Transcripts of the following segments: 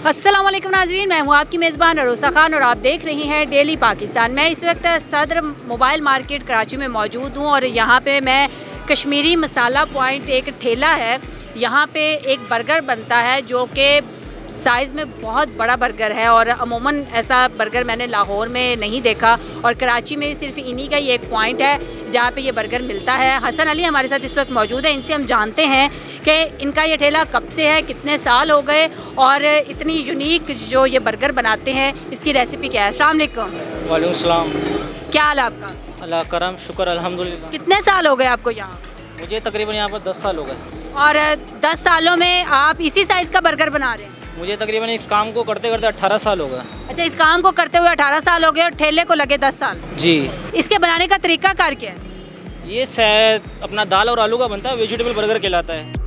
अस्सलाम वालेकुम नाज़रीन, मैं हूँ आपकी मेज़बान अरोसा खान और आप देख रही हैं डेली पाकिस्तान। मैं इस वक्त सदर मोबाइल मार्केट कराची में मौजूद हूँ और यहाँ पे मैं कश्मीरी मसाला पॉइंट एक ठेला है, यहाँ पे एक बर्गर बनता है जो कि साइज़ में बहुत बड़ा बर्गर है और अमूमन ऐसा बर्गर मैंने लाहौर में नहीं देखा और कराची में सिर्फ इन्हीं का ही एक पॉइंट है जहाँ पे ये बर्गर मिलता है। हसन अली हमारे साथ इस वक्त मौजूद है, इनसे हम जानते हैं कि इनका ये ठेला कब से है, कितने साल हो गए और इतनी यूनिक जो ये बर्गर बनाते हैं इसकी रेसिपी क्या है। अस्सलाम वालेकुम। वालेकुम सलाम। क्या हाल है आपका? अल्लाह करम, शुक्र अल्हम्दुलिल्लाह। कितने साल हो गए आपको यहाँ? मुझे तकरीबन यहाँ पर 10 साल हो गए। और 10 सालों में आप इसी साइज़ का बर्गर बना रहे हैं? मुझे तकरीबन इस काम को करते करते 18 साल हो गए। अच्छा, इस काम को करते हुए 18 साल हो गए और ठेले को लगे 10 साल। जी। इसके बनाने का तरीका कार क्या है? ये शायद अपना दाल और आलू का बनता है, वेजिटेबल बर्गर कहलाता है।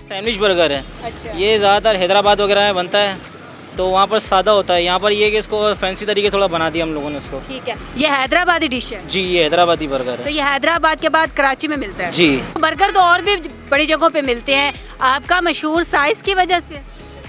सैंडविच बर्गर है। अच्छा। ये ज़्यादातर हैदराबाद वगैरह में बनता है, तो वहाँ पर सादा होता है। यहाँ पर ये कि इसको फैंसी तरीके थोड़ा बना दिया हम लोगों ने इसको। ठीक है, ये हैदराबादी डिश है? जी, ये हैदराबादी बर्गर है। तो ये हैदराबाद के बाद कराची में मिलता है? जी। बर्गर तो और भी बड़ी जगहों पे मिलते हैं, आपका मशहूर साइज़ की वजह से?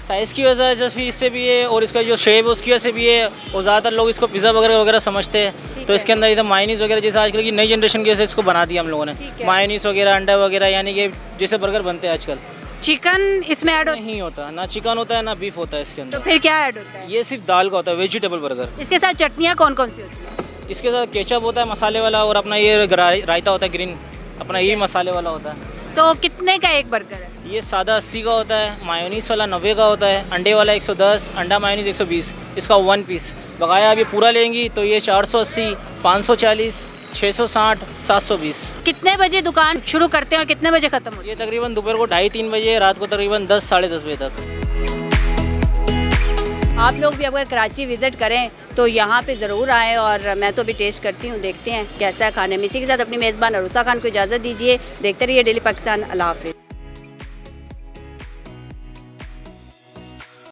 साइज़ की वजह से इससे भी है और इसका जो शेप है उसकी वजह से भी है, और ज़्यादातर लोग इसको पिज़्ज़ा वगैरह समझते हैं, तो इसके अंदर इधर मायोनीज़ वगैरह जैसे आजकल की नई जनरेशन की वजह से इसको बना दिया हम लोगों ने। मायोनीज़ वगैरह, अंडा वगैरह, यानी कि जैसे बर्गर बनते हैं आजकल। चिकन इसमें ऐड नहीं होता, ना चिकन होता है ना बीफ होता है इसके अंदर। तो फिर क्या ऐड होता है? ये सिर्फ दाल का होता है, वेजिटेबल बर्गर। इसके साथ चटनियाँ कौन कौन सी होती है? इसके साथ केचप होता है मसाले वाला, और अपना ये रायता होता है ग्रीन, अपना ये मसाले वाला होता है। तो कितने का एक बर्गर है? ये सादा 80 का होता है, मायोनीस वाला 90 का होता है, अंडे वाला 110, अंडा मायोनीस 120, इसका 1 पीस। बकाया आप ये पूरा लेंगी तो ये 480, 540, 660, 720। कितने बजे दुकान शुरू करते हैं और कितने बजे ख़त्म होती है? ये तकरीबन दोपहर को 2:30-3 बजे, रात को तकरीबन 10 साढ़े 10 बजे तक। आप लोग भी अगर कराची विज़िट करें तो यहाँ पे ज़रूर आएँ और मैं तो अभी टेस्ट करती हूँ, देखते हैं कैसा है खाने में। इसी के साथ अपनी मेज़बान अरोसा खान को इजाज़त दीजिए। देखते रहिए डेली पाकिस्तान। अल्लाह हाफ़िज़।